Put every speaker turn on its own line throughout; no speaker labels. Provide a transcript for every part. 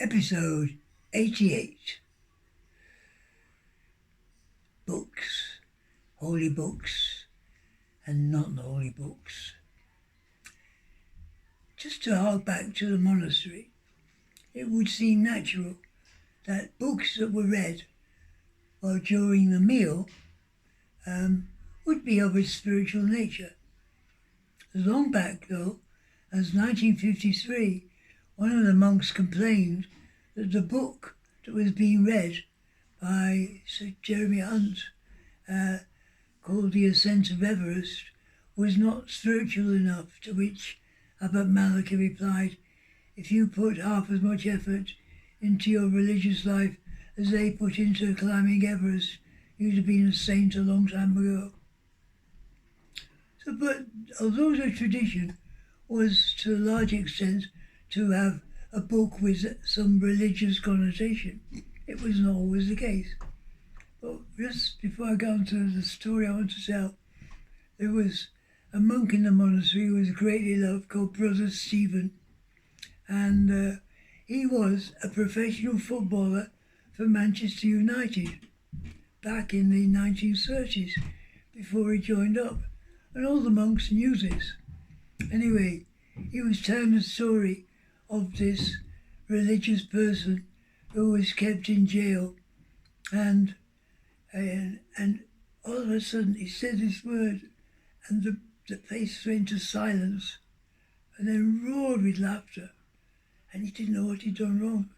Episode 88. Books, holy books and not holy books. Just to hark back to the monastery, it would seem natural that books that were read while during the meal would be of a spiritual nature. As long back, though, as 1953, one of the monks complained that the book that was being read by Sir Jeremy Hunt, called The Ascent of Everest, was not spiritual enough, to which Abbot Malachi replied, "If you put half as much effort into your religious life as they put into climbing Everest, you'd have been a saint a long time ago." So, but although the tradition was to a large extent to have a book with some religious connotation, it was not always the case. But just before I go on to the story I want to tell, there was a monk in the monastery who was greatly loved called Brother Stephen, and he was a professional footballer for Manchester United back in the 1930s before he joined up, and all the monks knew this. Anyway, he was telling the story of this religious person who was kept in jail, and all of a sudden he said this word, and the place went to silence, and then roared with laughter, and he didn't know what he'd done wrong.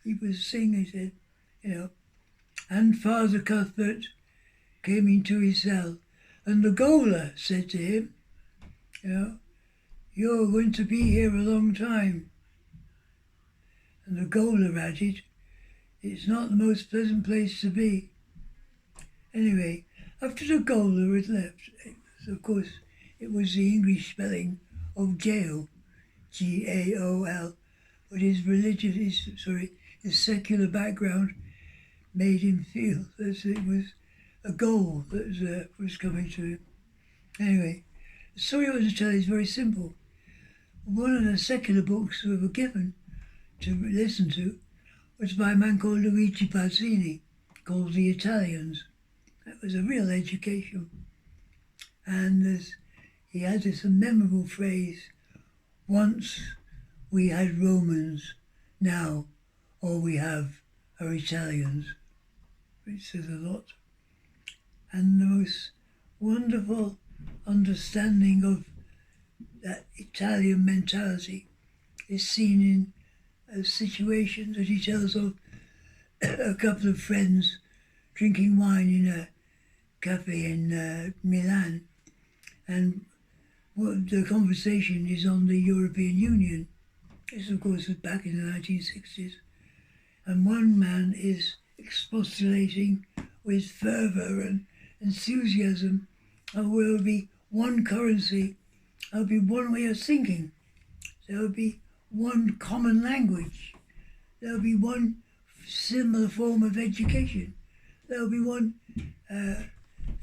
He was singing, he said, and Father Cuthbert came into his cell, and the gaoler said to him, "You're going to be here a long time." And the gaoler added, "It's not the most pleasant place to be." Anyway, after the gaoler had left, of course, it was the English spelling of jail, Gaol, but his secular background made him feel that it was a goal that was coming to him. Anyway, the story I want to tell is very simple. One of the secular books we were given to listen to was by a man called Luigi Bazzini, called The Italians. That was a real education. And he had this memorable phrase, "Once we had Romans, now all we have are Italians," which says a lot. And the most wonderful understanding of that Italian mentality is seen in a situation that he tells of a couple of friends drinking wine in a cafe in Milan, and the conversation is on the European Union. This, of course, was back in the 1960s, and one man is expostulating with fervour and enthusiasm, there will be one currency, there will be one way of thinking, there will be one common language, there will be one similar form of education, there will be one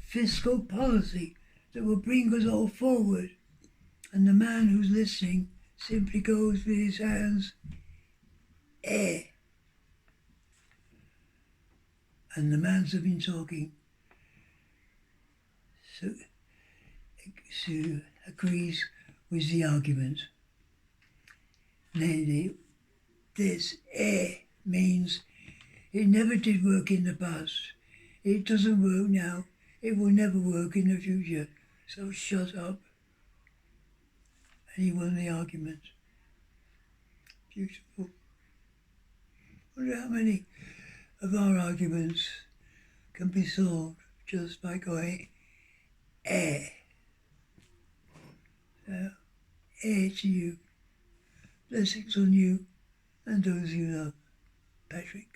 fiscal policy that will bring us all forward. And the man who's listening simply goes with his hands, "Eh." And the man's been talking, so agrees with the argument. Namely, this means it never did work in the past, it doesn't work now, it will never work in the future, so shut up. And he won the argument. Beautiful. I wonder how many of our arguments can be solved just by going, "Eh." So, to you. Blessings on you and those you love. Patrick.